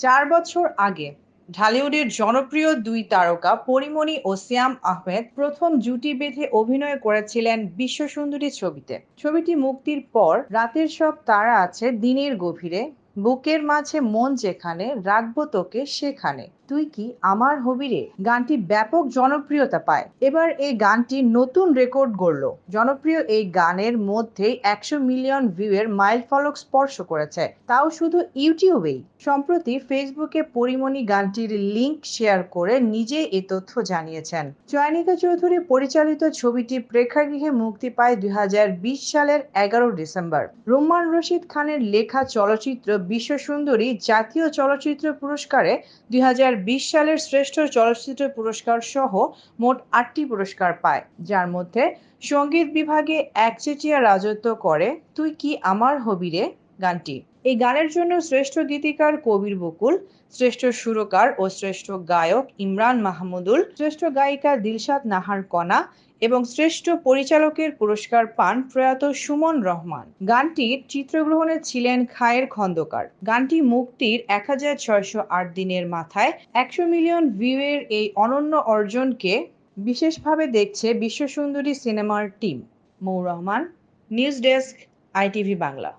4 বছর আগে ঢালিউডের জনপ্রিয় দুই তারকা পরীমণি ও সিয়াম আহমেদ প্রথম জুটি বেঁধে অভিনয় করেছিলেন বিশ্বসুন্দরী ছবিতে। ছবিটি মুক্তির পর রাতের সব তারা আছে দিনের গভীরে, বুকের মাঝে মন যেখানে, রাখবো তোকে সেখানে, তুই কি আমার হবি রে গানটি ব্যাপক জনপ্রিয়তা পায়। এবার এই গানটি নতুন রেকর্ড গড়ল। জনপ্রিয় এই গানের মধ্যেই 100 মিলিয়ন ভিউয়ের মাইল ফলক স্পর্শ করেছে, তাও শুধু ইউটিউবেই। সম্প্রতি ফেসবুকে পরীমণি গানটির লিংক শেয়ার করে নিজে এ তথ্য জানিয়েছেন। চয়নিকা চৌধুরী পরিচালিত ছবিটি প্রেক্ষাগৃহে মুক্তি পায় 2020 সালের 11 ডিসেম্বর। রুম্মান রশিদ খানের লেখা চলচ্চিত্র বিশ্বসুন্দরী জাতীয় চলচ্চিত্র পুরস্কারে 2020 সালের শ্রেষ্ঠ চলচ্চিত্র পুরস্কার সহ মোট 8টি পুরস্কার পায়, যার মধ্যে সঙ্গীত বিভাগে একচেটিয়া রাজত্ব করে তুই কি আমার হবি রে গানটি। এই গানের জন্য শ্রেষ্ঠ গীতিকার কবির বকুল, শ্রেষ্ঠ সুরকার ও শ্রেষ্ঠ গায়ক ইমরান মাহমুদুল, শ্রেষ্ঠ গায়িকা দিলশাদ নাহার কণা এবং শ্রেষ্ঠ পরিচালকের পুরস্কার পান প্রয়াত সুমন রহমান। গানটির চিত্রগ্রহণে ছিলেন খায়ের খন্দকার। গানটি মুক্তির 1608 দিনের মাথায় 100 মিলিয়ন ভিউয়ের এই অনন্য অর্জনকে বিশেষভাবে দেখছে বিশ্বসুন্দরী সিনেমার team. Mou Rahman, news desk, ITV Bangla.